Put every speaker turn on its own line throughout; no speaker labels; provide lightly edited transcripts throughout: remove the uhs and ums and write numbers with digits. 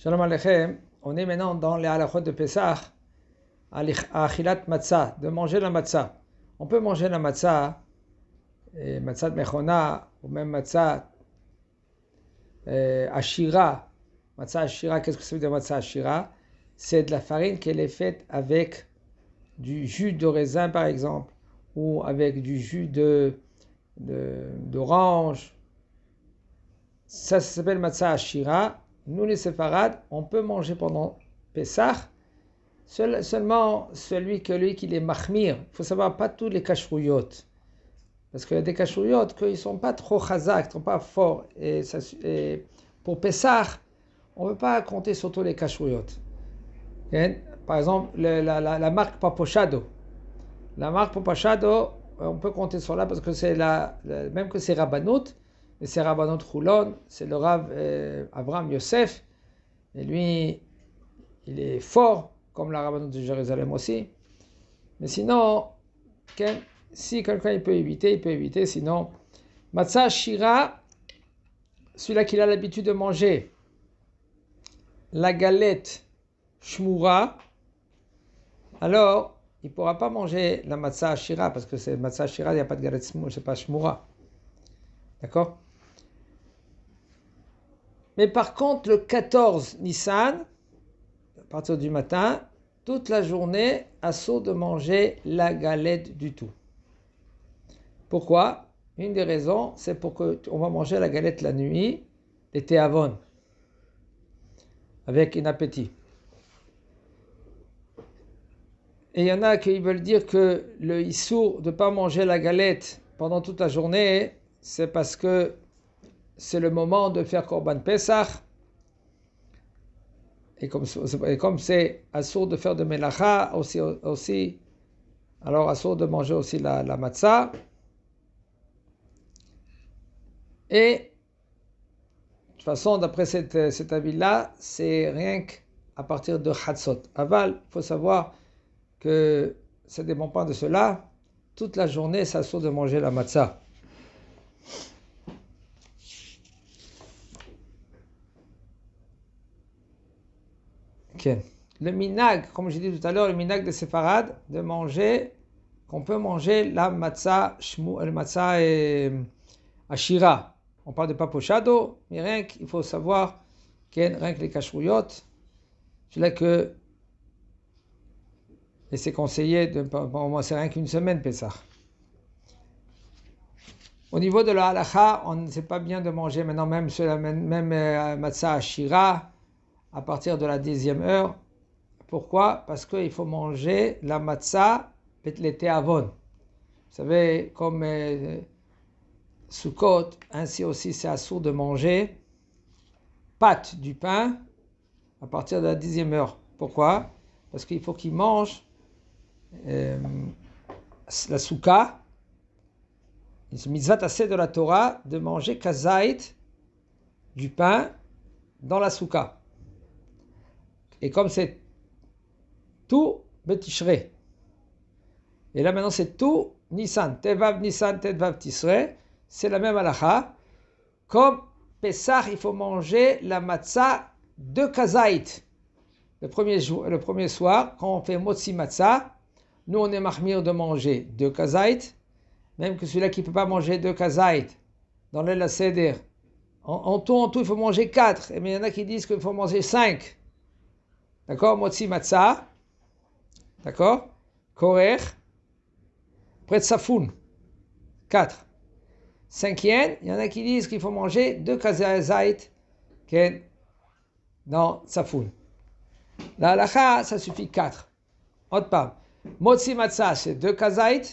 Shalom Aleichem, on est maintenant dans les halachot de Pessah, à achilat matzah, de manger la matzah. On peut manger la matzah, matzah de mechona, ou même matzah ashira. Matzah ashira, qu'est-ce que ça veut dire matzah ashira? C'est de la farine qui est faite avec du jus de raisin par exemple, ou avec du jus d'orange. Ça s'appelle matzah ashira. Nous les séfarades, on peut manger pendant Pessah seulement celui qui est mahmir. Il faut savoir, pas tous les kashruyot. Parce qu'il y a des kashruyot qui ne sont pas trop chazak, ne sont pas forts. Et pour Pessah, on ne peut pas compter sur tous les kashruyot. Par exemple, la marque Papochado. La marque Papochado, on peut compter sur là parce que c'est même que c'est Rabbanout. Et c'est Rabbanot Choulon, c'est le Rav Avraham Yosef, et lui, il est fort, comme la Rabbanot de Jérusalem aussi. Mais sinon, si quelqu'un il peut éviter, sinon, Matzah Shira, celui-là qui a l'habitude de manger la galette Shmura, alors, il ne pourra pas manger la Matzah Shira, parce que c'est Matzah Shira, il n'y a pas de galette Shmura, c'est pas Shmura. D'accord? Mais par contre, le 14 Nissan, à partir du matin, toute la journée, assaut de manger la galette du tout. Pourquoi? Une des raisons, c'est pour qu'on va manger la galette la nuit, les théavon, avec un appétit. Et il y en a qui veulent dire que le issour de ne pas manger la galette pendant toute la journée, c'est parce que c'est le moment de faire Korban Pesach. Et comme c'est assourd de faire de Melacha aussi, alors assourd de manger aussi la matzah. Et de toute façon, d'après cet avis-là, c'est rien qu'à partir de Chatzot. Aval, il faut savoir que ça ne dépend pas de cela. Toute la journée, c'est assourd de manger la matzah. Okay. Le minag, comme j'ai dit tout à l'heure, le minag de séfarades, de manger, qu'on peut manger la matzah, le matzah ashira. On parle de papochado, mais rien qu'il faut savoir, rien que les kashruyot, c'est que, et c'est conseillé, c'est rien qu'une semaine, Pessah. Au niveau de la halacha, on ne sait pas bien de manger maintenant, même matzah ashira, à partir de la 10e heure. Pourquoi? Parce qu'il faut manger la matzah, les théavon. Vous savez, comme Sukkot, ainsi aussi c'est assourd de manger pâte du pain à partir de la 10e heure. Pourquoi? Parce qu'il faut qu'il mange la soukha. C'est mitzvah assez de la Torah de manger kazait du pain dans la soukha. Et comme c'est tout Betishre, et là maintenant c'est tout Nissan, Tedvav Tisre, c'est la même halacha. Comme Pessah, il faut manger la matzah de Kazait. Le premier soir, quand on fait Motzi Matzah, nous on est mahmir de manger 2 Kazait, même que celui-là qui ne peut pas manger 2 Kazait, dans l'El Seder, en tout, il faut manger 4, mais il y en a qui disent qu'il faut manger 5. D'accord? Motzi matzah. D'accord? Korer. Pretsafoun. 4. 5e, il y en a qui disent qu'il faut manger 2 kazait dans tsafoun. La halacha, ça suffit 4. Autre part. Motzi matzah, c'est 2 kazait.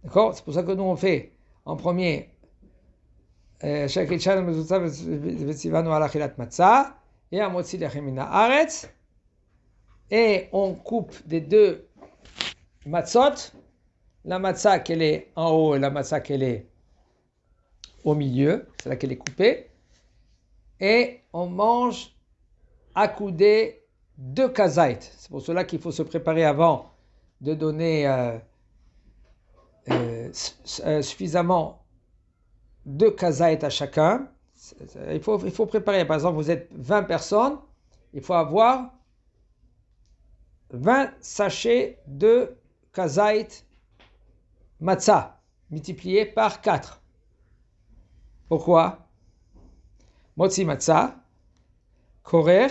D'accord? C'est pour ça que nous on fait en premier. Shakichan mezuzah v'tzivanu al achilat matzah. Et à Motzi lechem min haaretz, et on coupe des 2 matzot, la matzah qu'elle est en haut et la matzah qu'elle est au milieu, c'est là qu'elle est coupée, et on mange accoudé 2 kazait. C'est pour cela qu'il faut se préparer avant de donner suffisamment 2 kazait à chacun. Il faut préparer. Par exemple, vous êtes 20 personnes, il faut avoir 20 sachets de kazait matzah, multiplié par 4. Pourquoi? Motzi matzah, korer,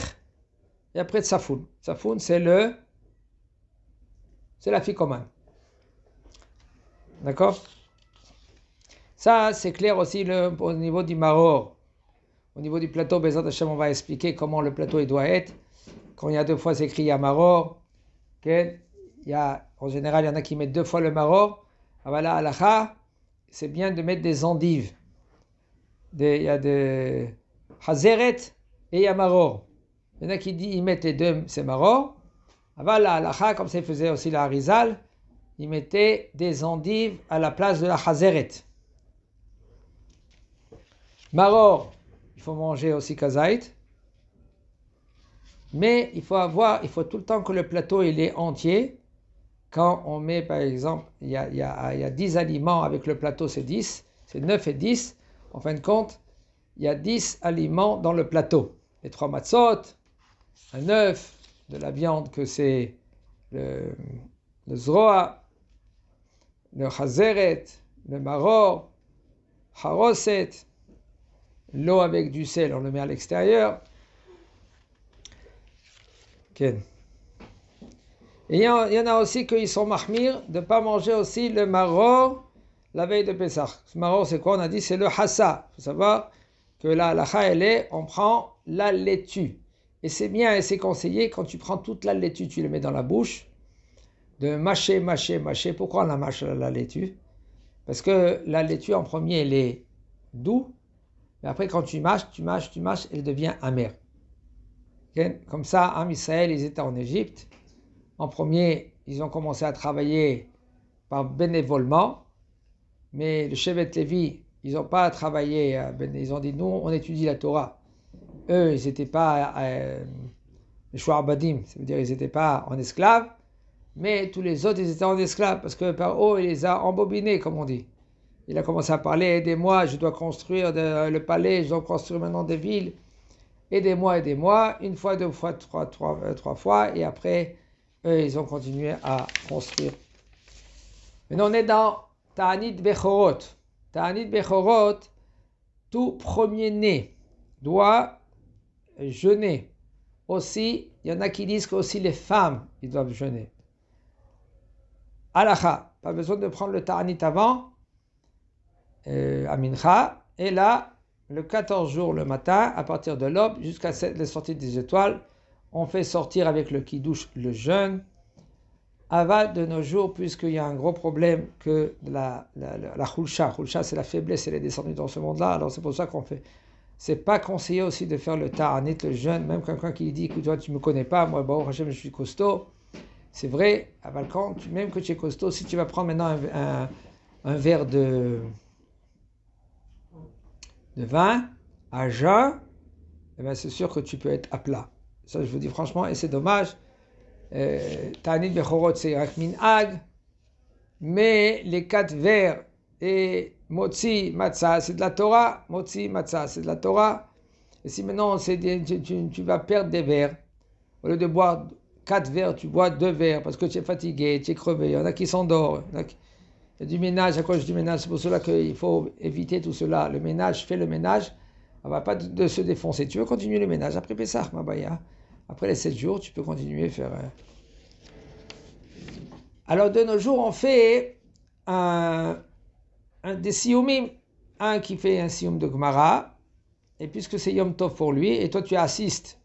et après tsafoun. Tsafoun, c'est la fille commune. D'accord? Ça, c'est clair aussi au niveau du maror. Au niveau du plateau, Bezat Hashem, on va expliquer comment le plateau il doit être. Quand il y a 2 fois, c'est écrit maror. En général, il y en a qui mettent 2 fois le maror. Voilà, halakha, c'est bien de mettre des endives. Il y a des hazeret et il y a maror. Il y en a qui ils mettent les 2, c'est maror. Voilà, halakha, comme ça il faisait aussi la Harizal, ils mettaient des endives à la place de la hazeret. Maror, il faut manger aussi kazait. Mais il faut tout le temps que le plateau il est entier. Quand on met, par exemple, il y a 10 aliments avec le plateau, c'est 10, c'est 9 et 10. En fin de compte, il y a 10 aliments dans le plateau. Les 3 matzot, un œuf, de la viande que c'est le zroa, le chazeret, le maror, haroset, l'eau avec du sel, on le met à l'extérieur. Okay. Et il y en a aussi qui sont mahmir de ne pas manger aussi le maror la veille de Pessah. Ce maror, c'est quoi? On a dit c'est le hassa. Il faut savoir que la halakha, on prend la laitue. Et c'est bien et c'est conseillé quand tu prends toute la laitue, tu le mets dans la bouche, de mâcher. Pourquoi on la mâche la laitue? Parce que la laitue en premier, elle est douce, mais après quand tu mâches, elle devient amère. Okay? Comme ça, Am Israël, ils étaient en Égypte. En premier, ils ont commencé à travailler par bénévolement, mais le Shevet Lévi, ils n'ont pas travaillé, ils ont dit nous, on étudie la Torah. Eux, ils n'étaient pas les Shuarbadim, ça veut dire ils n'étaient pas en esclaves, mais tous les autres, ils étaient en esclaves, parce que par haut, il les a embobinés, comme on dit. Il a commencé à parler, aidez-moi, je dois construire le palais, je dois construire maintenant des villes, aidez-moi, une fois, 2 fois, 3 fois, et après, eux, ils ont continué à construire. Maintenant, on est dans Ta'anit Bechorot. Ta'anit Bechorot, tout premier-né doit jeûner. Aussi, il y en a qui disent que aussi les femmes, ils doivent jeûner. Halakha, pas besoin de prendre le Ta'anit avant, à Mincha, et là, le 14 jours le matin, à partir de l'aube, jusqu'à la sortie des étoiles, on fait sortir avec le kiddush le jeûne. Aval de nos jours, puisqu'il y a un gros problème que la khulsha. Khulsha, c'est la faiblesse, elle est descendue dans ce monde-là. Alors c'est pour ça qu'on fait. C'est pas conseillé aussi de faire le ta'anit, le jeûne. Même quelqu'un qui dit, écoute, toi, tu me connais pas, moi, bon, je suis costaud. C'est vrai, à Balkan, même que tu es costaud, si tu vas prendre maintenant un verre de vin à jeun, eh bien, c'est sûr que tu peux être à plat. Ça, je vous dis franchement, et c'est dommage. Ta'anit Bechorot, c'est Rak Minhag, mais les 4 vers et Motzi Matzah, c'est de la Torah. Motzi Matzah, c'est de la Torah. Et si maintenant tu vas perdre des vers, au lieu de boire 4 verres, tu bois 2 verres parce que tu es fatigué, tu es crevé, il y en a qui s'endorment. Il y a du ménage, à cause du ménage, c'est pour cela qu'il faut éviter tout cela. Le ménage, fais le ménage, on ne va pas de se défoncer. Tu veux continuer le ménage après Pessah, Mabaya. Après les 7 jours, tu peux continuer à faire. Alors de nos jours, on fait des siyumim. Un qui fait un siyum de Gemara, et puisque c'est Yom Tov pour lui, et toi tu assistes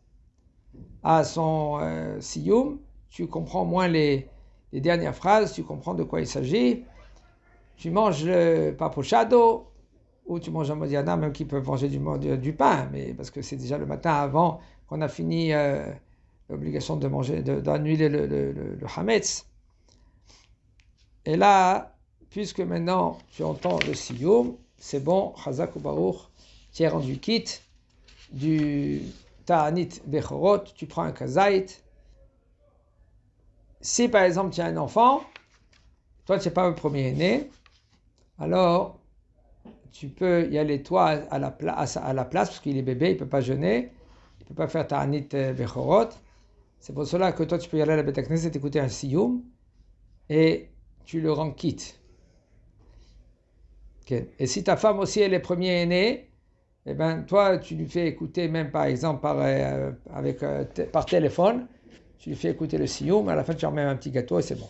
à son siyum, tu comprends moins les dernières phrases, tu comprends de quoi il s'agit. Tu manges le papochado, ou tu manges un modiana, même qui peuvent manger du pain, mais parce que c'est déjà le matin avant qu'on a fini l'obligation de manger, d'annuler le hametz. Et là, puisque maintenant tu entends le siyum, c'est bon, chazak ou baruch, tu es rendu quitte du ta'anit bechorot, tu prends un kazait. Si par exemple tu as un enfant, toi tu n'es pas le premier-né, alors tu peux y aller toi à la place parce qu'il est bébé, il ne peut pas jeûner, il ne peut pas faire ta'anit bechorot. C'est pour cela que toi tu peux y aller à la Beit Knesset écouter un siyum et tu le rends quitte. Okay. Et si ta femme aussi elle est premier-née, eh ben toi tu lui fais écouter même par exemple par téléphone, tu lui fais écouter le siyum, à la fin tu remets un petit gâteau et c'est bon.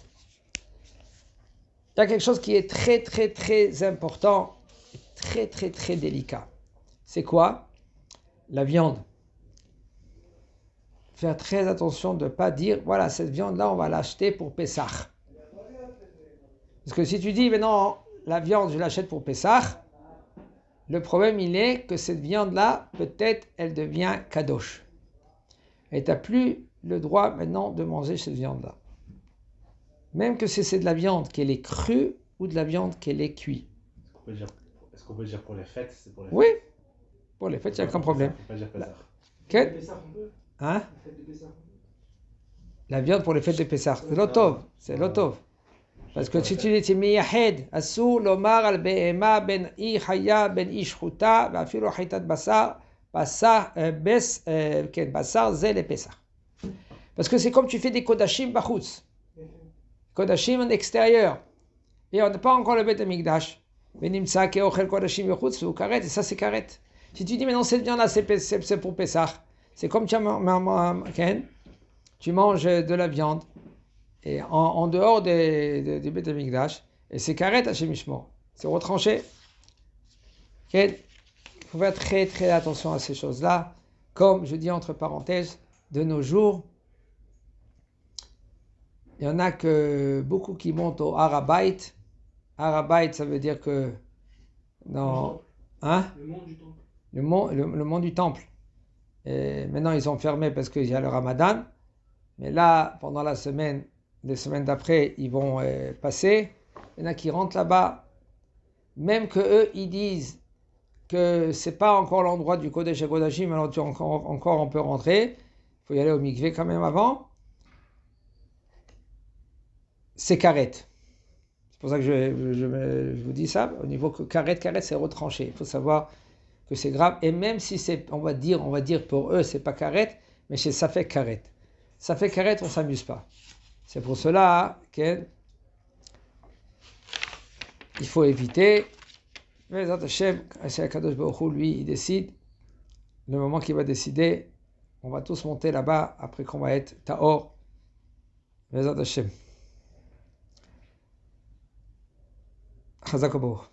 Il y a quelque chose qui est très très très important, très très très délicat. C'est quoi? La viande. Faire très attention de ne pas dire, voilà, cette viande-là, on va l'acheter pour Pessah. Parce que si tu dis, mais non, la viande, je l'achète pour Pessah, le problème, il est que cette viande-là, peut-être, elle devient kadosh. Et tu n'as plus le droit maintenant de manger cette viande-là. Même que c'est de la viande qu'elle est crue ou de la viande qu'elle est cuite.
Est-ce qu'on peut dire pour les fêtes? C'est pour les
Oui,
fêtes.
pour les fêtes, il n'y a aucun problème.
On peut pas dire Pessah.
Hein? La viande pour les fêtes de Pessah. C'est l'otov. C'est l'otov. Parce que si tu dis miyahed, asur lomar al be'ema ben i chaya ben i shchuta, ואפילו חיטת בשר, בשר זה לפסח. Parce que c'est comme tu fais des kodashim bachutz. Kodashim en extérieur. Et on n'a pas encore le Beit HaMikdash. Venimtsa keochel kodashim bachutz, ou karet, et ça c'est karet. Si tu dis mais non cette viande là c'est pour Pessah, c'est comme tu manges de la viande et en dehors du Beit HaMikdash, et c'est karet Hashem Yishmor, c'est retranché. Il faut faire très très attention à ces choses-là. Comme je dis entre parenthèses, de nos jours, il y en a que beaucoup qui montent au Har HaBayit. Har HaBayit, ça veut dire que dans le mont du temple. Et maintenant, ils ont fermé parce qu'il y a le Ramadan. Mais là, pendant les semaines d'après, ils vont passer. Il y en a qui rentrent là-bas. Même que eux, ils disent que c'est pas encore l'endroit du Kodesh HaKodashim, alors encore on peut rentrer. Il faut y aller au mikvé quand même avant. C'est karet. C'est pour ça que je vous dis ça. Au niveau que karet, c'est retranché. Il faut savoir que c'est grave. Et même si c'est, on va dire pour eux, c'est pas karet, mais ça fait karet. Ça fait karet, on s'amuse pas. C'est pour cela qu'il faut éviter. Mais Hashem, Kadosh Baruch Hu, lui, il décide. Le moment qu'il va décider, on va tous monter là-bas après qu'on va être Tahor. Bezat Hashem. Chazak Baruch.